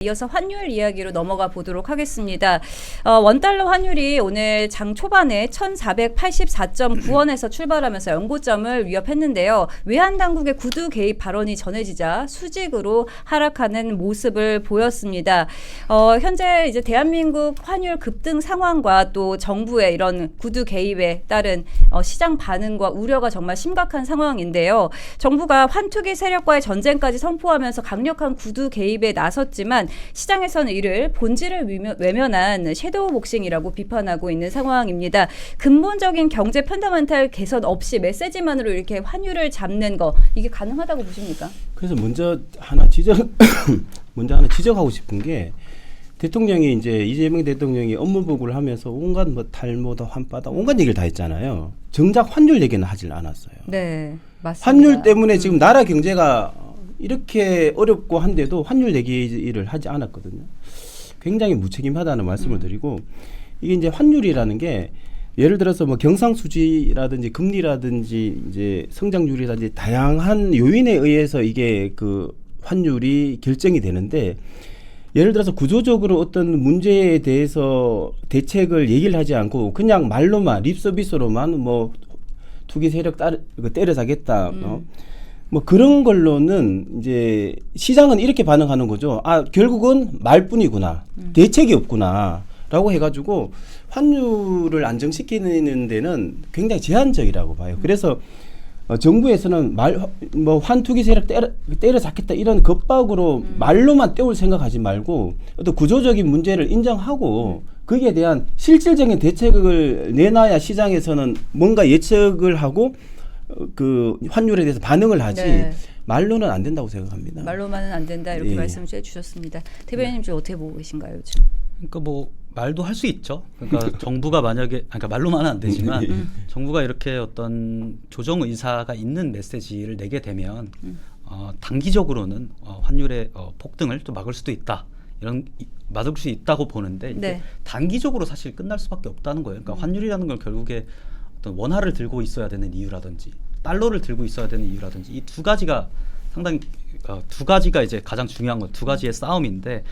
이어서 환율 이야기로 넘어가 보도록 하겠습니다. 원달러 환율이 오늘 장 초반에 1,484.9원에서 출발하면서 연고점을 위협했는데요. 외환 당국의 구두 개입 발언이 전해지자 수직으로 하락하는 모습을 보였습니다. 현재 이제 대한민국 환율 급등 상황과 또 정부의 이런 구두 개입에 따른 시장 반응과 우려가 정말 심각한 상황인데요. 정부가 환투기 세력과의 전쟁까지 선포하면서 강력한 구두 개입에 나섰지만 시장에서는 이를 본질을 외면한 섀도우 복싱이라고 비판하고 있는 상황입니다. 근본적인 경제 펀더멘탈 개선 없이 메시지만으로 이렇게 환율을 잡는 거 이게 가능하다고 보십니까? 그래서 먼저 하나 지적하고 싶은 게 대통령이 이제 이재명 대통령이 업무 보고를 하면서 온갖 뭐 탈모다 환빠다 온갖 얘기를 다 했잖아요. 정작 환율 얘기는 하질 않았어요. 네, 맞습니다. 환율 때문에 지금 나라 경제가 이렇게 어렵고 한데도 환율 얘기를 하지 않았거든요. 굉장히 무책임하다는 말씀을 드리고 이게 이제 환율이라는 게 예를 들어서 뭐 경상수지라든지 금리라든지 이제 성장률이라든지 다양한 요인에 의해서 이게 그 환율이 결정이 되는데 예를 들어서 구조적으로 어떤 문제에 대해서 대책을 얘기를 하지 않고 그냥 말로만 립서비스로만 뭐 투기 세력 때려잡겠다. 뭐 그런 걸로는 이제 시장은 이렇게 반응하는 거죠. 아, 결국은 말뿐이구나. 대책이 없구나라고 해가지고 환율을 안정시키는 데는 굉장히 제한적이라고 봐요. 그래서 정부에서는 뭐 환투기 세력 때려잡겠다 이런 겁박으로 말로만 때울 생각하지 말고 어떤 구조적인 문제를 인정하고 거기에 대한 실질적인 대책을 내놔야 시장에서는 뭔가 예측을 하고 그 환율에 대해서 반응을 하지 네. 말로는 안 된다고 생각합니다. 말로만은 안 된다 이렇게 예. 말씀을 해주셨습니다. 대변인님 좀 어떻게 보고 계신가요 요즘? 그러니까 뭐 말도 할 수 있죠. 그러니까 정부가 만약에 그러니까 말로만은 안 되지만 정부가 이렇게 어떤 조정 의사가 있는 메시지를 내게 되면 단기적으로는 환율의 폭등을 좀 막을 수도 있다. 막을 수 있다고 보는데 이게 네. 단기적으로 사실 끝날 수밖에 없다는 거예요. 그러니까 환율이라는 건 결국에 어떤 원화를 들고 있어야 되는 이유라든지 달러를 들고 있어야 되는 이유라든지 이 두 가지가 상당히 두 가지가 이제 가장 중요한 건 두 가지의 싸움인데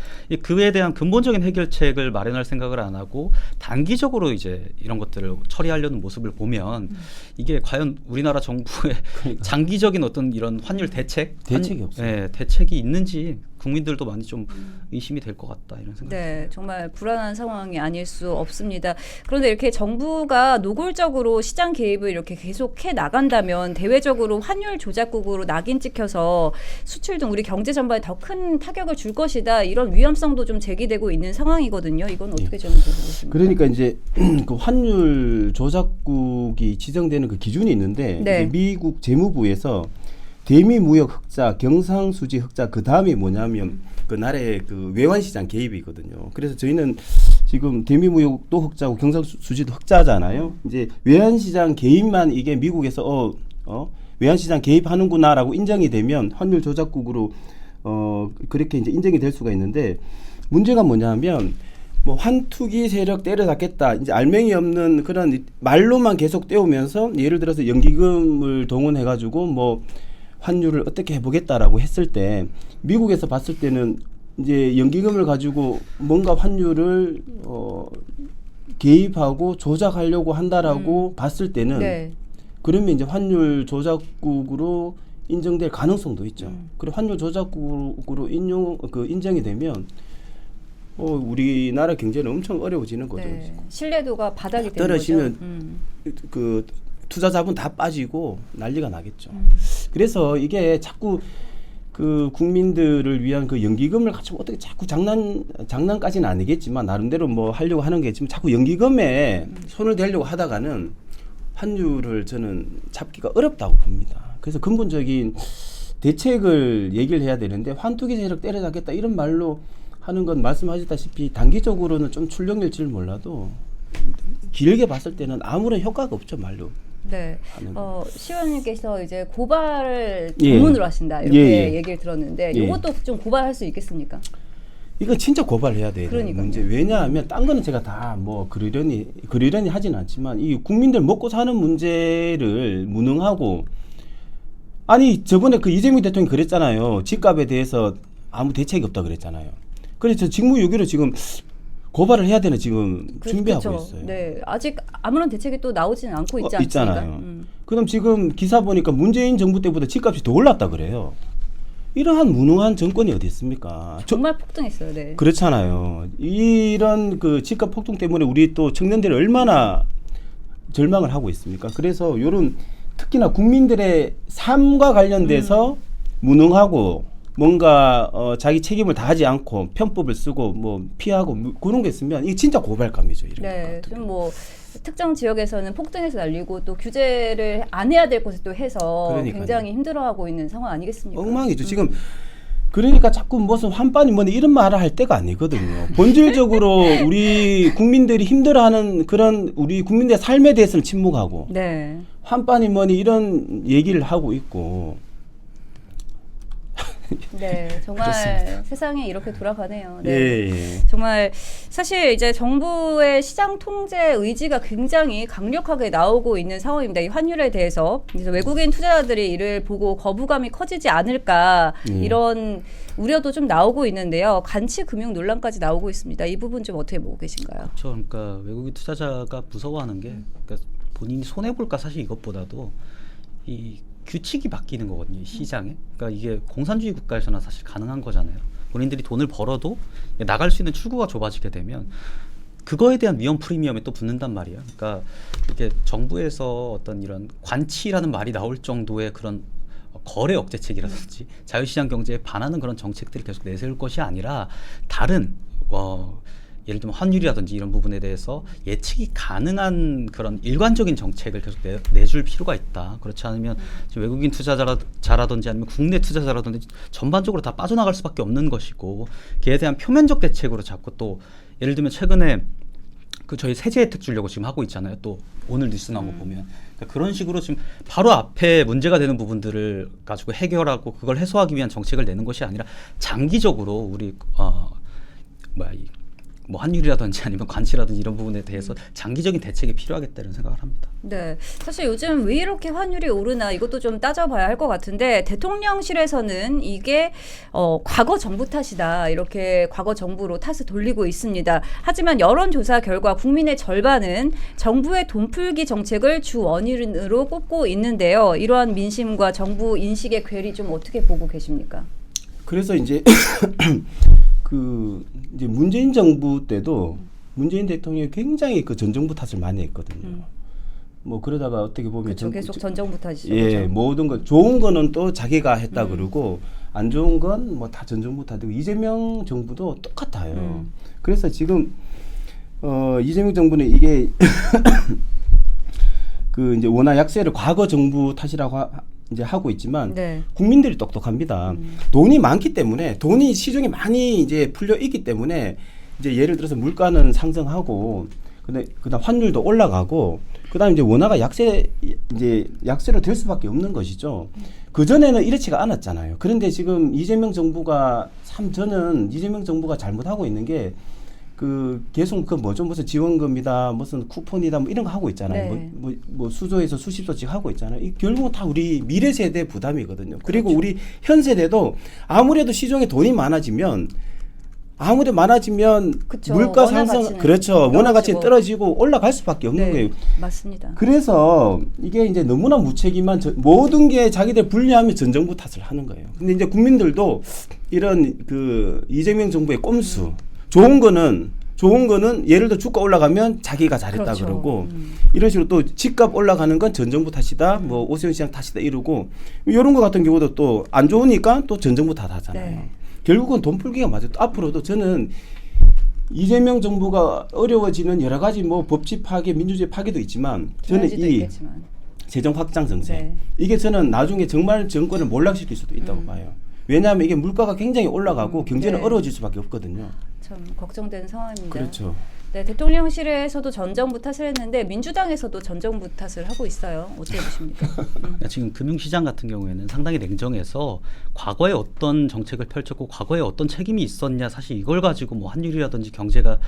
그에 대한 근본적인 해결책을 마련할 생각을 안 하고 단기적으로 이제 이런 것들을 처리하려는 모습을 보면 이게 과연 우리나라 정부의 장기적인 어떤 이런 환율 대책이 없어요. 네, 대책이 있는지 국민들도 많이 좀 의심이 될 것 같다 이런 생각. 네, 정말 불안한 상황이 아닐 수 없습니다. 그런데 이렇게 정부가 노골적으로 시장 개입을 이렇게 계속해 나간다면 대외적으로 환율 조작국으로 낙인 찍혀서 수출 등 우리 경제 전반에 더 큰 타격을 줄 것이다 이런 위험성도 좀 제기되고 있는 상황이거든요. 이건 어떻게 좀 보고 있습니까? 그러니까 이제 그 환율 조작국이 지정되는 그 기준이 있는데 네. 이제 미국 재무부에서 대미 무역 흑자, 경상수지 흑자 그 다음이 뭐냐면 그 나라의 그 외환시장 개입이거든요. 그래서 저희는 지금 대미 무역도 흑자고 경상수지도 흑자잖아요. 이제 외환시장 개입만 이게 미국에서 외환시장 개입하는구나라고 인정이 되면 환율 조작국으로 그렇게 이제 인정이 될 수가 있는데 문제가 뭐냐면 뭐 환투기 세력 때려잡겠다 이제 알맹이 없는 그런 말로만 계속 떼우면서 예를 들어서 연기금을 동원해가지고 뭐 환율을 어떻게 해보겠다라고 했을 때 미국에서 봤을 때는 이제 연기금을 가지고 뭔가 환율을 개입하고 조작하려고 한다라고 봤을 때는 네. 그러면 이제 환율 조작국으로 인정될 가능성도 있죠. 그리고 환율 조작국으로 인정이 되면 우리나라 경제는 엄청 어려워지는 거죠. 네. 신뢰도가 바닥이 되는 떨어지면 거죠. 그 투자 자본 다 빠지고 난리가 나겠죠. 그래서 이게 자꾸 그 국민들을 위한 그 연기금을 가지고 어떻게 자꾸 장난까지는 아니겠지만 나름대로 뭐 하려고 하는 게 지금 자꾸 연기금에 손을 대려고 하다가는 환율을 저는 잡기가 어렵다고 봅니다. 그래서 근본적인 대책을 얘기를 해야 되는데 환투기 세력 때려잡겠다 이런 말로 하는 건 말씀하셨다시피 단기적으로는 좀 출력일지를 몰라도 길게 봤을 때는 아무런 효과가 없죠 말로. 네. 시원님께서 이제 고발을 예. 전문으로 하신다 이렇게 예. 얘기를 들었는데 예. 이것도 좀 고발할 수 있겠습니까? 이거 진짜 고발해야 돼요. 그러니까요. 문제. 왜냐하면 딴 거는 제가 다 뭐 그러려니 하지는 않지만 이 국민들 먹고 사는 문제를 무능하고 아니 저번에 그 이재명 대통령이 그랬잖아요. 집값에 대해서 아무 대책이 없다 그랬잖아요. 그래서 저 직무유기로 지금 고발을 해야 되는 지금 준비하고 그렇죠. 있어요. 네, 아직 아무런 대책이 또 나오지는 않고 있지 않습니까? 있잖아요. 그럼 지금 기사 보니까 문재인 정부 때보다 집값이 더 올랐다 그래요. 이러한 무능한 정권이 어디 있습니까? 정말 폭등했어요. 네. 그렇잖아요. 이런 그 집값 폭등 때문에 우리 또 청년들이 얼마나 절망을 하고 있습니까? 그래서 이런 특히나 국민들의 삶과 관련돼서 무능하고 뭔가 자기 책임을 다하지 않고 편법을 쓰고 뭐 피하고 그런 게 있으면 이게 진짜 고발감이죠. 이런 네, 것 좀 뭐 특정 지역에서는 폭등해서 날리고 또 규제를 안 해야 될 곳에 또 해서 그러니까요. 굉장히 힘들어하고 있는 상황 아니겠습니까? 엉망이죠. 지금 그러니까 자꾸 무슨 환빠니 뭐니 이런 말을 할 때가 아니거든요. 본질적으로 우리 국민들이 힘들어하는 그런 우리 국민들의 삶에 대해서는 침묵하고 네. 환빠니 뭐니 이런 얘기를 하고 있고. 네, 정말 그렇습니다. 세상이 이렇게 돌아가네요. 네. 예, 예. 정말 사실 이제 정부의 시장 통제 의지가 굉장히 강력하게 나오고 있는 상황입니다. 이 환율에 대해서. 그래서 외국인 투자자들이 이를 보고 거부감이 커지지 않을까 이런 우려도 좀 나오고 있는데요. 간치 금융 논란까지 나오고 있습니다. 이 부분 좀 어떻게 보고 계신가요? 그렇죠. 그러니까 외국인 투자자가 무서워하는 게 그러니까 본인이 손해 볼까 사실 이것보다도 이 규칙이 바뀌는 거거든요. 시장에. 그러니까 이게 공산주의 국가에서는 사실 가능한 거잖아요. 본인들이 돈을 벌어도 나갈 수 있는 출구가 좁아지게 되면 그거에 대한 위험 프리미엄이 또 붙는단 말이에요. 그러니까 이렇게 정부에서 어떤 이런 관치라는 말이 나올 정도의 그런 거래 억제책이라든지 자유시장 경제에 반하는 그런 정책들을 계속 내세울 것이 아니라 다른 예를 들면 환율이라든지 이런 부분에 대해서 예측이 가능한 그런 일관적인 정책을 계속 내줄 필요가 있다. 그렇지 않으면 지금 외국인 투자자라든지 아니면 국내 투자자라든지 전반적으로 다 빠져나갈 수밖에 없는 것이고 그에 대한 표면적 대책으로 자꾸 또 예를 들면 최근에 그 저희 세제 혜택 주려고 지금 하고 있잖아요. 또 오늘 뉴스 나온 거 보면 그러니까 그런 식으로 지금 바로 앞에 문제가 되는 부분들을 가지고 해결하고 그걸 해소하기 위한 정책을 내는 것이 아니라 장기적으로 우리 뭐 환율이라든지 아니면 관치라든지 이런 부분에 대해서 장기적인 대책이 필요하겠다는 생각을 합니다. 네, 사실 요즘 왜 이렇게 환율이 오르나 이것도 좀 따져봐야 할 것 같은데 대통령실에서는 이게 과거 정부 탓이다 이렇게 과거 정부로 탓을 돌리고 있습니다. 하지만 여론조사 결과 국민의 절반은 정부의 돈풀기 정책을 주 원인으로 꼽고 있는데요. 이러한 민심과 정부 인식의 괴리 좀 어떻게 보고 계십니까? 그래서 이제 이제 문재인 정부 때도 문재인 대통령이 굉장히 그 전 정부 탓을 많이 했거든요. 뭐 그러다가 어떻게 보면 그렇죠. 계속 전 정부 탓이죠. 예, 그렇죠? 모든 거 좋은 거는 또 자기가 했다 그러고 안 좋은 건 뭐 다 전 정부 탓이고 이재명 정부도 똑같아요. 그래서 지금 이재명 정부는 이게 그 이제 워낙 약세를 과거 정부 탓이라고 이제 하고 있지만 네. 국민들이 똑똑합니다. 돈이 많기 때문에 돈이 시중에 많이 이제 풀려 있기 때문에 이제 예를 들어서 물가는 상승하고 근데 그다음 환율도 올라가고 그다음 이제 원화가 약세로 될 수밖에 없는 것이죠. 그 전에는 이렇지가 않았잖아요. 그런데 지금 이재명 정부가 저는 이재명 정부가 잘못하고 있는 게 그 계속 그 뭐죠 무슨 지원금이다 무슨 쿠폰이다 뭐 이런 거 하고 있잖아요. 네. 뭐 수조에서 수십조씩 하고 있잖아요. 이 결국은 다 우리 미래 세대 부담이거든요. 그리고 그렇죠. 우리 현 세대도 아무래도 시중에 돈이 많아지면 그쵸. 물가 원화 상승 가치는 그렇죠. 원화 가치 떨어지고. 떨어지고 올라갈 수밖에 없는 네, 거예요. 맞습니다. 그래서 이게 이제 너무나 무책임한 모든 게 자기들 불리하면 전 정부 탓을 하는 거예요. 근데 이제 국민들도 이런 그 이재명 정부의 꼼수 좋은 거는 예를 들어 주가 올라가면 자기가 잘했다 그렇죠. 그러고 이런 식으로 또 집값 올라가는 건 전 정부 탓이다. 뭐 오세훈 시장 탓이다 이러고 이런 거 같은 경우도 또 안 좋으니까 또 전 정부 탓하잖아요. 네. 결국은 돈 풀기가 맞아요. 앞으로도 저는 이재명 정부가 어려워지는 여러 가지 뭐 법치 파괴, 민주주의 파괴도 있지만 저는 에너지도 이 있겠지만. 재정 확장 정책 네. 이게 저는 나중에 정말 정권을 몰락시킬 수도 있다고 봐요. 왜냐하면 이게 물가가 굉장히 올라가고 경제는 네. 어려워질 수밖에 없거든요. 참 걱정되는 상황입니다. 그렇죠. 네, 대통령실에서도 전 정부 탓을 했는데 민주당에서도 전 정부 탓을 하고 있어요. 어떻게 보십니까? 그러니까 지금 금융시장 같은 경우에는 상당히 냉정해서 과거에 어떤 정책을 펼쳤고 과거에 어떤 책임이 있었냐 사실 이걸 가지고 뭐 환율이라든지 경제가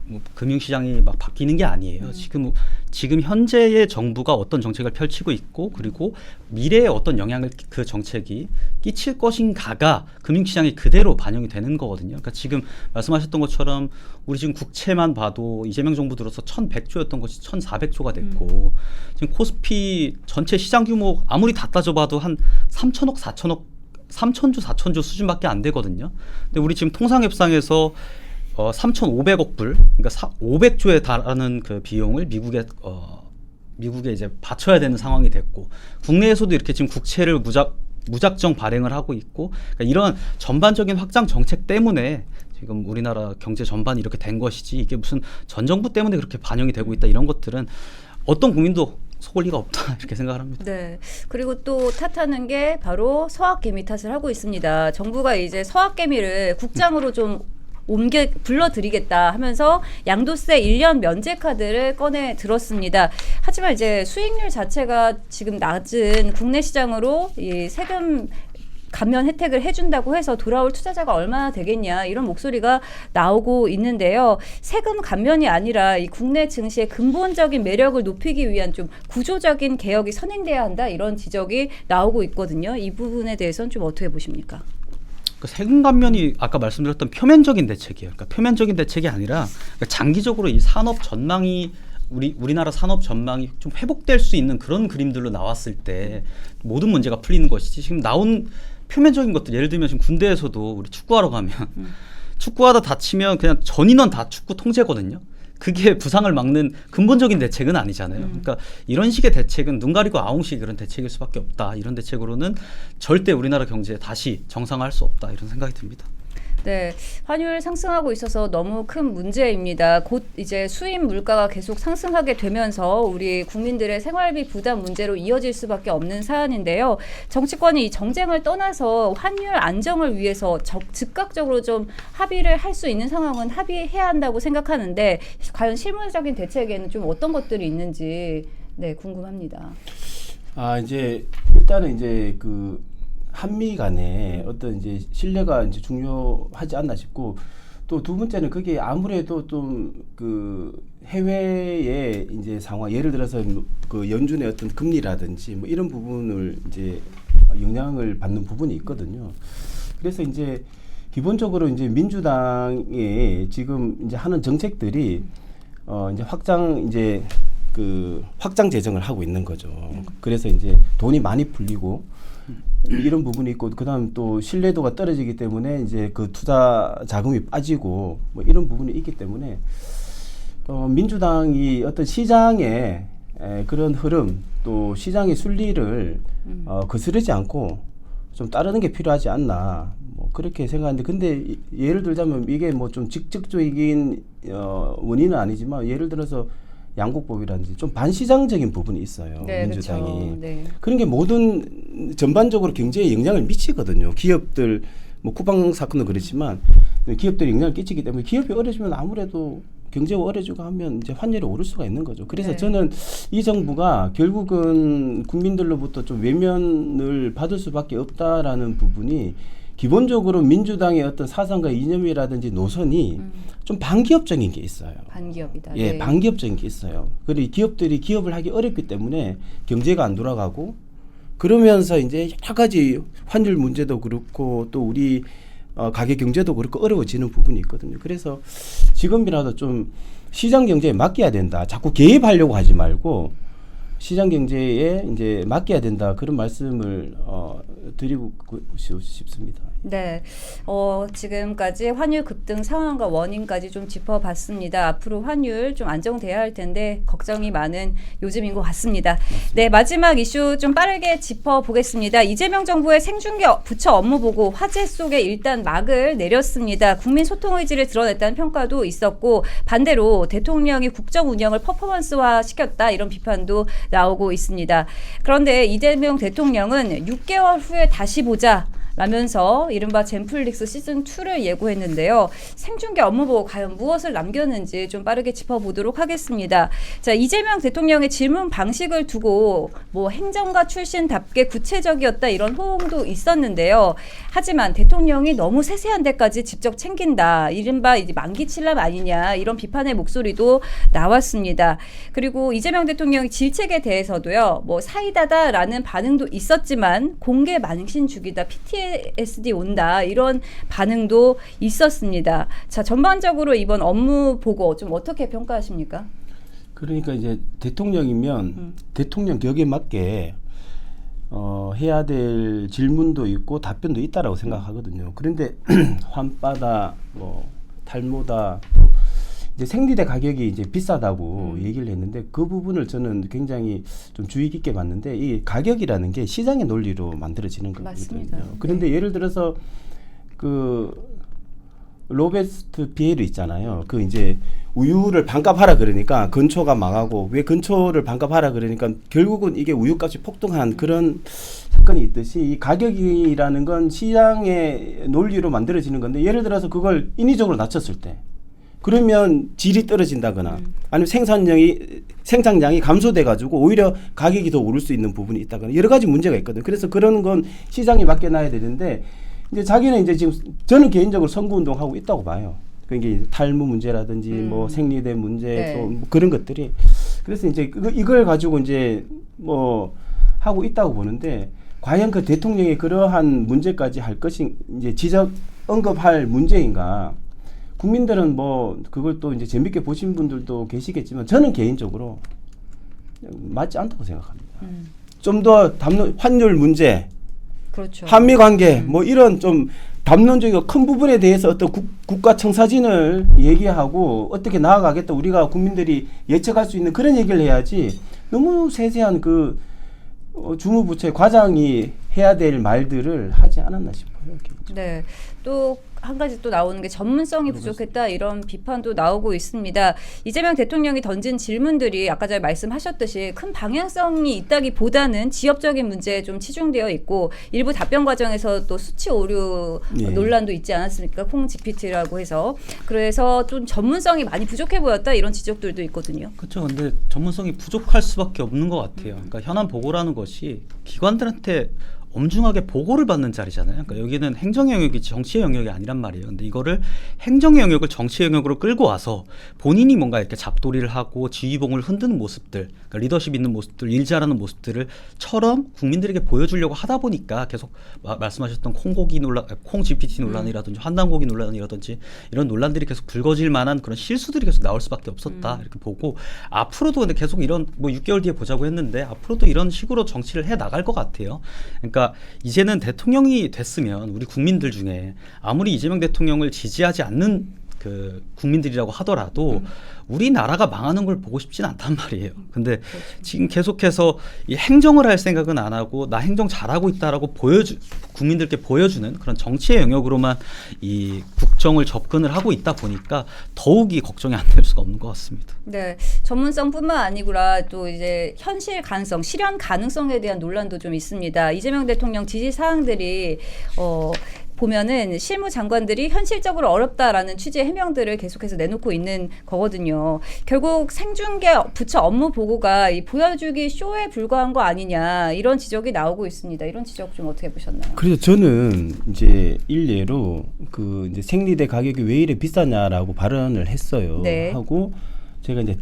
뭐 금융시장이 막 바뀌는 게 아니에요. 지금 현재의 정부가 어떤 정책을 펼치고 있고 그리고 미래에 어떤 영향을 그 정책이 끼칠 것인가가 금융시장에 그대로 반영이 되는 거거든요. 그러니까 지금 말씀하셨던 것처럼 우리 지금 국채만 봐도 이재명 정부 들어서 1,100조였던 것이 1,400조가 됐고 지금 코스피 전체 시장 규모 아무리 다 따져봐도 한 3천억, 4천억, 3천조, 4천조 수준밖에 안 되거든요. 근데 우리 지금 통상협상에서 3,500억 불, 그러니까 500조에 달하는 그 비용을 미국에 이제 바쳐야 되는 상황이 됐고 국내에서도 이렇게 지금 국채를 무작정 발행을 하고 있고 그러니까 이런 전반적인 확장 정책 때문에 지금 우리나라 경제 전반이 이렇게 된 것이지 이게 무슨 전 정부 때문에 그렇게 반영이 되고 있다 이런 것들은 어떤 국민도 속을 리가 없다 이렇게 생각을 합니다. 네. 그리고 또 탓하는 게 바로 서학개미 탓을 하고 있습니다. 정부가 이제 서학개미를 국장으로 좀 불러드리겠다 하면서 양도세 1년 면제 카드를 꺼내 들었습니다. 하지만 이제 수익률 자체가 지금 낮은 국내 시장으로 이 세금 감면 혜택을 해준다고 해서 돌아올 투자자가 얼마나 되겠냐 이런 목소리가 나오고 있는데요. 세금 감면이 아니라 이 국내 증시의 근본적인 매력을 높이기 위한 좀 구조적인 개혁이 선행돼야 한다 이런 지적이 나오고 있거든요. 이 부분에 대해서는 좀 어떻게 보십니까? 그 세금 감면이 아까 말씀드렸던 표면적인 대책이에요. 그러니까 표면적인 대책이 아니라 그러니까 장기적으로 이 산업 전망이 우리나라 산업 전망이 좀 회복될 수 있는 그런 그림들로 나왔을 때 모든 문제가 풀리는 것이지 지금 나온 표면적인 것들 예를 들면 지금 군대에서도 우리 축구하러 가면 축구하다 다치면 그냥 전 인원 다 축구 통제거든요. 그게 부상을 막는 근본적인 대책은 아니잖아요. 그러니까 이런 식의 대책은 눈 가리고 아웅식 그런 대책일 수밖에 없다. 이런 대책으로는 절대 우리나라 경제에 다시 정상화할 수 없다. 이런 생각이 듭니다. 네, 환율 상승하고 있어서 너무 큰 문제입니다. 곧 이제 수입 물가가 계속 상승하게 되면서 우리 국민들의 생활비 부담 문제로 이어질 수밖에 없는 사안인데요. 정치권이 이 정쟁을 떠나서 환율 안정을 위해서 즉각적으로 좀 합의를 할 수 있는 상황은 합의해야 한다고 생각하는데 과연 실무적인 대책에는 좀 어떤 것들이 있는지 네, 궁금합니다. 이제 일단은 이제 그 한미 간에 어떤 이제 신뢰가 이제 중요하지 않나 싶고 또 두 번째는 그게 아무래도 좀 그 해외의 이제 상황 예를 들어서 그 연준의 어떤 금리라든지 뭐 이런 부분을 이제 영향을 받는 부분이 있거든요. 그래서 이제 기본적으로 이제 민주당이 지금 이제 하는 정책들이 이제 확장 재정을 하고 있는 거죠. 그래서 이제 돈이 많이 풀리고 이런 부분이 있고 그다음 또 신뢰도가 떨어지기 때문에 이제 그 투자 자금이 빠지고 뭐 이런 부분이 있기 때문에 민주당이 어떤 시장의 그런 흐름 또 시장의 순리를 거스르지 않고 좀 따르는 게 필요하지 않나 뭐 그렇게 생각하는데 근데 예를 들자면 이게 뭐 좀 직접적인 원인은 아니지만 예를 들어서 양국법이라든지 좀 반시장적인 부분이 있어요. 네, 민주당이. 그렇죠. 네. 그런 게 모든 전반적으로 경제에 영향을 미치거든요. 기업들 뭐 쿠팡 사건도 그렇지만 기업들이 영향을 끼치기 때문에 기업이 어려지면 아무래도 경제가 어려지고 하면 이제 환율이 오를 수가 있는 거죠. 그래서 네. 저는 이 정부가 결국은 국민들로부터 좀 외면을 받을 수밖에 없다라는 부분이 기본적으로 민주당의 어떤 사상과 이념이라든지 노선이 좀 반기업적인 게 있어요. 반기업이다. 예, 네. 반기업적인 게 있어요. 그리고 기업들이 기업을 하기 어렵기 때문에 경제가 안 돌아가고 그러면서 이제 여러 가지 환율 문제도 그렇고 또 우리 가계 경제도 그렇고 어려워지는 부분이 있거든요. 그래서 지금이라도 좀 시장 경제에 맡겨야 된다. 자꾸 개입하려고 하지 말고 시장 경제에 이제 맡겨야 된다. 그런 말씀을 드리고 싶습니다. 네, 지금까지 환율 급등 상황과 원인까지 좀 짚어봤습니다. 앞으로 환율 좀 안정돼야 할 텐데 걱정이 많은 요즘인 것 같습니다. 네, 마지막 이슈 좀 빠르게 짚어보겠습니다. 이재명 정부의 생중계 부처 업무 보고 화제 속에 일단 막을 내렸습니다. 국민 소통 의지를 드러냈다는 평가도 있었고 반대로 대통령이 국정 운영을 퍼포먼스화 시켰다 이런 비판도 나오고 있습니다. 그런데 이재명 대통령은 6개월 후에 다시 보자. 라면서 이른바 젠플릭스 시즌 2를 예고했는데요. 생중계 업무 보고 과연 무엇을 남겼는지 좀 빠르게 짚어보도록 하겠습니다. 자, 이재명 대통령의 질문 방식을 두고 뭐 행정가 출신답게 구체적이었다 이런 호응도 있었는데요. 하지만 대통령이 너무 세세한 데까지 직접 챙긴다. 이른바 이제 만기 칠람 아니냐 이런 비판의 목소리도 나왔습니다. 그리고 이재명 대통령이 질책에 대해서도요. 뭐 사이다다라는 반응도 있었지만 공개 망신 주기다. PTSD 온다. 이런 반응도 있었습니다. 자, 전반적으로 이번 업무 보고 좀 어떻게 평가하십니까? 그러니까 이제 대통령이면 대통령 격에 맞게 해야 될 질문도 있고 답변도 있다라고 생각하거든요. 그런데 환빠다, 뭐 탈모다, 이제 생리대 가격이 이제 비싸다고 얘기를 했는데 그 부분을 저는 굉장히 좀 주의 깊게 봤는데 이 가격이라는 게 시장의 논리로 만들어지는 거거든요. 맞습니다. 그런데 네. 예를 들어서 그 로베스트 비에르 있잖아요. 그 이제 우유를 반값 하라 그러니까 근초가 망하고 왜 근초를 반값 하라 그러니까 결국은 이게 우유값이 폭등한 그런 사건이 있듯이 이 가격이라는 건 시장의 논리로 만들어지는 건데 예를 들어서 그걸 인위적으로 낮췄을 때 그러면 질이 떨어진다거나 아니면 생산량이 감소돼 가지고 오히려 가격이 더 오를 수 있는 부분이 있다거나 여러 가지 문제가 있거든요. 그래서 그런 건 시장에 맡겨놔야 되는데 이제 자기는 이제 지금 저는 개인적으로 선거운동하고 있다고 봐요. 그게 탈모 문제라든지 뭐 생리대 문제 네. 또 뭐 그런 것들이 그래서 이제 이걸 가지고 이제 뭐 하고 있다고 보는데 과연 그 대통령이 그러한 문제까지 할 것이 이제 지적 언급할 문제인가? 국민들은 뭐 그걸 또 이제 재밌게 보신 분들도 계시겠지만 저는 개인적으로 맞지 않다고 생각합니다. 좀 더 환율 문제. 그렇죠. 한미 관계 뭐 이런 좀 담론적이고 큰 부분에 대해서 어떤 국가 청사진을 얘기하고 어떻게 나아가겠다 우리가 국민들이 예측할 수 있는 그런 얘기를 해야지 너무 세세한 그 주무부처의 과장이 해야 될 말들을 하지 않았나 싶어요. 네. 또 한 가지 또 나오는 게 전문성이 부족했다 이런 비판도 나오고 있습니다. 이재명 대통령이 던진 질문들이 아까 전에 말씀하셨듯이 큰 방향성이 있다기보다는 지역적인 문제에 좀 치중되어 있고 일부 답변 과정에서 또 수치 오류 네. 논란도 있지 않았습니까? 콩 GPT라고 해서 그래서 좀 전문성이 많이 부족해 보였다 이런 지적들도 있거든요. 그렇죠. 근데 전문성이 부족할 수밖에 없는 것 같아요. 그러니까 현안 보고라는 것이 기관들한테 엄중하게 보고를 받는 자리잖아요. 그러니까 여기는 행정의 영역이지 정치의 영역이 아니란 말이에요. 근데 이거를 행정의 영역을 정치의 영역으로 끌고 와서 본인이 뭔가 이렇게 잡돌이를 하고 지휘봉을 흔드는 모습들, 그러니까 리더십 있는 모습들, 일 잘하는 모습들을처럼 국민들에게 보여주려고 하다 보니까 계속 말씀하셨던 콩고기 논란, 콩 GPT 논란이라든지 환단고기 논란이라든지 이런 논란들이 계속 불거질 만한 그런 실수들이 계속 나올 수밖에 없었다 이렇게 보고 앞으로도 근데 계속 이런 뭐 6개월 뒤에 보자고 했는데 앞으로도 이런 식으로 정치를 해 나갈 것 같아요. 그러니까 이제는 대통령이 됐으면 우리 국민들 중에 아무리 이재명 대통령을 지지하지 않는 그 국민들이라고 하더라도 우리나라가 망하는 걸 보고 싶진 않단 말이에요. 근데 지금 계속해서 이 행정을 할 생각은 안 하고 나 행정 잘하고 있다라고 국민들께 보여주는 그런 정치의 영역으로만 이 국정을 접근을 하고 있다 보니까 더욱이 걱정이 안 될 수가 없는 것 같습니다. 네, 전문성뿐만 아니구나 또 이제 현실 가능성, 실현 가능성에 대한 논란도 좀 있습니다. 이재명 대통령 지지 사항들이 보면은 실무 장관들이 현실적으로 어렵다라는 취지의 해명들을 계속해서 내놓고 있는 거거든요. 결국 생중계 부처 업무 보고가 이 보여주기 쇼에 불과한 거 아니냐 이런 지적이 나오고 있습니다. 이런 지적 좀 어떻게 보셨나요? 그래서 저는 이제 일례로 그 이제 생리대 가격이 왜 이래 비싸냐라고 발언을 했어요. 네. 하고 제가 이제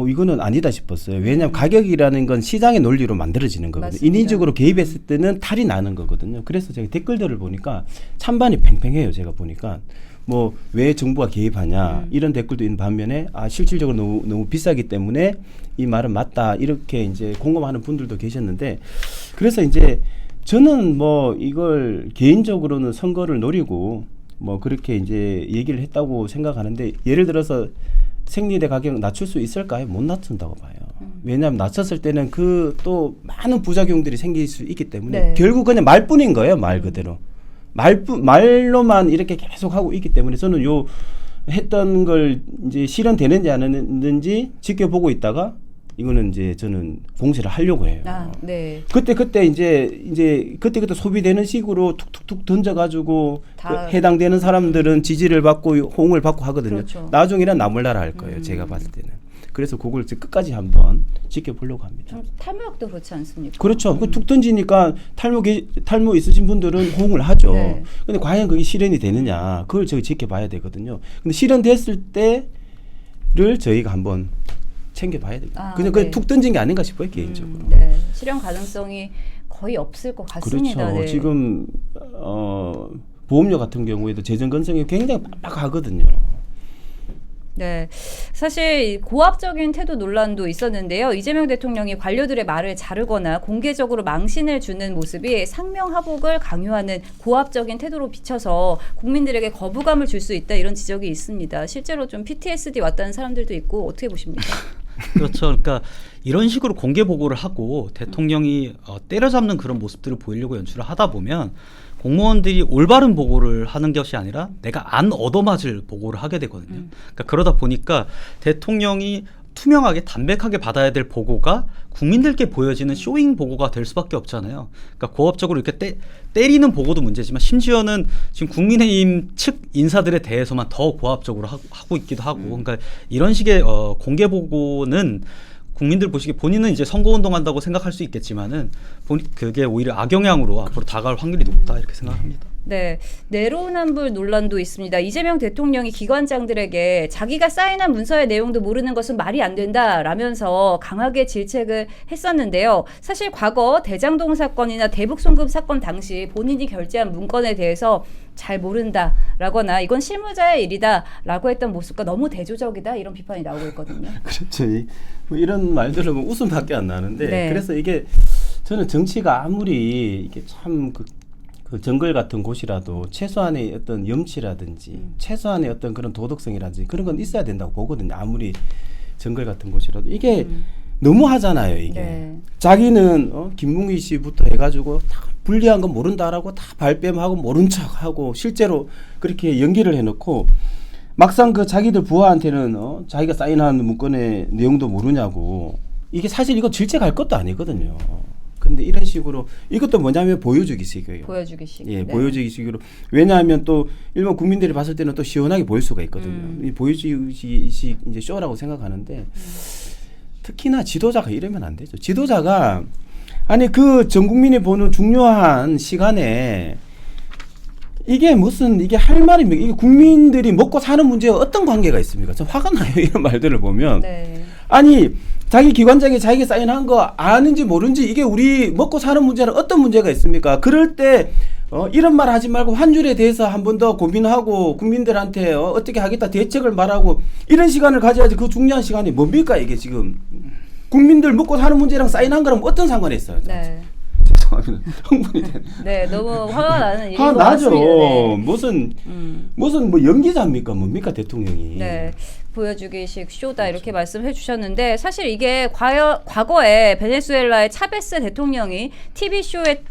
이거는 아니다 싶었어요. 왜냐하면 가격이라는 건 시장의 논리로 만들어지는 거거든요. 맞습니다. 인위적으로 개입했을 때는 탈이 나는 거거든요. 그래서 제가 댓글들을 보니까 찬반이 팽팽해요. 제가 보니까 뭐 왜 정부가 개입하냐 이런 댓글도 있는 반면에 실질적으로 너무 비싸기 때문에 이 말은 맞다 이렇게 이제 공감하는 분들도 계셨는데 그래서 이제 저는 뭐 이걸 개인적으로는 선거를 노리고 뭐 그렇게 이제 얘기를 했다고 생각하는데 예를 들어서 생리대 가격 낮출 수 있을까요? 못 낮춘다고 봐요. 왜냐하면 낮췄을 때는 그 또 많은 부작용들이 생길 수 있기 때문에 네. 결국 그냥 말뿐인 거예요. 말 그대로. 말로만 이렇게 계속 하고 있기 때문에 저는 요 했던 걸 이제 실현되는지 안 했는지 지켜보고 있다가 이거는 이제 저는 공세를 하려고 해요. 아, 네. 그때 이제 그때 소비되는 식으로 툭툭툭 던져가지고 다 해당되는 사람들은 지지를 받고 호응을 받고 하거든요. 그렇죠. 나중에는 나몰라라 할 거예요. 제가 봤을 때는. 그래서 그걸 이제 끝까지 한번 지켜보려고 합니다. 좀 탈모약도 그렇지 않습니까? 그렇죠. 그 툭 던지니까 탈모 있으신 분들은 호응을 하죠. 네. 근데 과연 그게 실현이 되느냐, 그걸 저희 지켜봐야 되거든요. 근데 실현됐을 때를 저희가 한번 챙겨봐야 됩니다. 그냥 네. 툭 던진 게 아닌가 싶어요, 개인적으로. 네. 실현 가능성이 거의 없을 것 같습니다. 그렇죠. 네. 지금 보험료 같은 경우에도 재정 건성이 굉장히 빡빡하거든요. 네, 사실 고압적인 태도 논란도 있었는데요. 이재명 대통령이 관료들의 말을 자르거나 공개적으로 망신을 주는 모습이 상명하복을 강요하는 고압적인 태도로 비춰서 국민들에게 거부감을 줄 수 있다 이런 지적이 있습니다. 실제로 좀 PTSD 왔다는 사람들도 있고 어떻게 보십니까? 그렇죠. 그러니까 이런 식으로 공개 보고를 하고 대통령이 때려잡는 그런 모습들을 보이려고 연출을 하다 보면 공무원들이 올바른 보고를 하는 것이 아니라 내가 안 얻어맞을 보고를 하게 되거든요. 그러니까 그러다 보니까 대통령이 투명하게 담백하게 받아야 될 보고가 국민들께 보여지는 쇼잉 보고가 될 수밖에 없잖아요. 그러니까 고압적으로 이렇게 때리는 보고도 문제지만 심지어는 지금 국민의힘 측 인사들에 대해서만 더 고압적으로 하고 있기도 하고 그러니까 이런 식의 공개 보고는 국민들 보시기에 본인은 이제 선거운동한다고 생각할 수 있겠지만은 그게 오히려 악영향으로 앞으로 다가올 확률이 높다 이렇게 생각합니다. 네, 내로남불 논란도 있습니다. 이재명 대통령이 기관장들에게 자기가 사인한 문서의 내용도 모르는 것은 말이 안 된다라면서 강하게 질책을 했었는데요. 사실 과거 대장동 사건이나 대북 송금 사건 당시 본인이 결제한 문건에 대해서 잘 모른다라거나 이건 실무자의 일이다라고 했던 모습과 너무 대조적이다 이런 비판이 나오고 있거든요. 그렇죠. 뭐 이런 말들을 보면 웃음밖에 안 나는데 네. 그래서 이게 저는 정치가 아무리 이게 참 그 정글 같은 곳이라도 최소한의 어떤 염치라든지 최소한의 어떤 그런 도덕성이라든지 그런 건 있어야 된다고 보거든요. 아무리 정글 같은 곳이라도 이게 너무 하잖아요. 이게 네. 자기는 김문기 씨부터 해가지고 다 불리한 건 모른다라고 다 발뺌하고 모른 척하고 실제로 그렇게 연기를 해놓고 막상 그 자기들 부하한테는 자기가 사인한 문건의 내용도 모르냐고 이게 사실 이거 질책할 것도 아니거든요. 근데 이런 식으로 이것도 뭐냐면 보여주기식이에요. 보여주기식. 예, 네. 보여주기식으로 왜냐하면 또 일반 국민들이 봤을 때는 또 시원하게 보일 수가 있거든요. 이 보여주기식 이제 쇼라고 생각하는데 특히나 지도자가 이러면 안 되죠. 지도자가 아니 그 전 국민이 보는 중요한 시간에 이게 무슨 이게 할 말입니까? 이게 국민들이 먹고 사는 문제에 어떤 관계가 있습니까? 좀 화가 나요. 이런 말들을 보면. 네. 아니 자기 기관장이 자기가 사인한 거 아는지 모르는지 이게 우리 먹고 사는 문제는 어떤 문제가 있습니까? 그럴 때 이런 말 하지 말고 환율에 대해서 한 번 더 고민하고 국민들한테 어떻게 하겠다 대책을 말하고 이런 시간을 가져야지 그 중요한 시간이 뭡니까 이게 지금 국민들 먹고 사는 문제랑 사인한 거랑 어떤 상관이 있어요? 네. 죄송합니다. 흥분이 되네. 네, 너무 화가 나는 일인 화 것 나죠. 같습니다. 네. 무슨 뭐 연기자입니까? 뭡니까 대통령이? 네. 보여주기식 쇼다 이렇게 말씀해 주셨는데 사실 이게 과거에 베네수엘라의 차베스 대통령이 TV쇼에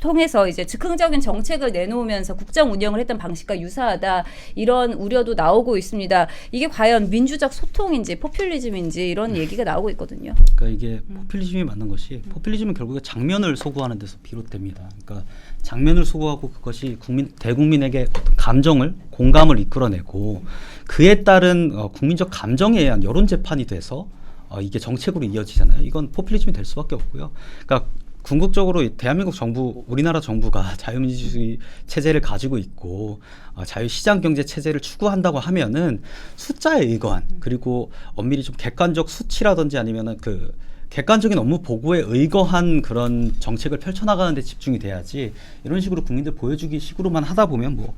통해서 이제 즉흥적인 정책을 내놓으면서 국정 운영을 했던 방식과 유사하다 이런 우려도 나오고 있습니다. 이게 과연 민주적 소통인지 포퓰리즘인지 이런 얘기가 나오고 있거든요. 그러니까 이게 포퓰리즘이 맞는 것이 포퓰리즘은 결국에 장면을 소구하는 데서 비롯됩니다. 그러니까 장면을 소구하고 그것이 대국민에게 어떤 감정을 공감을 이끌어내고 그에 따른 국민적 감정에 의한 여론 재판이 돼서 이게 정책으로 이어지잖아요. 이건 포퓰리즘이 될 수밖에 없고요. 그러니까 궁극적으로 대한민국 정부, 우리나라 정부가 자유민주주의 체제를 가지고 있고 자유시장 경제 체제를 추구한다고 하면은 숫자에 의거한 그리고 엄밀히 좀 객관적 수치라든지 아니면은 그 객관적인 업무 보고에 의거한 그런 정책을 펼쳐나가는 데 집중이 돼야지 이런 식으로 국민들 보여주기 식으로만 하다 보면 뭐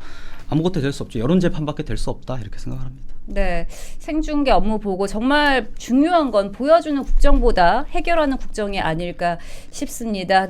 아무것도 될 수 없죠. 여론 재판밖에 될 수 없다 이렇게 생각을 합니다. 네, 생중계 업무 보고 정말 중요한 건 보여주는 국정보다 해결하는 국정이 아닐까 싶습니다.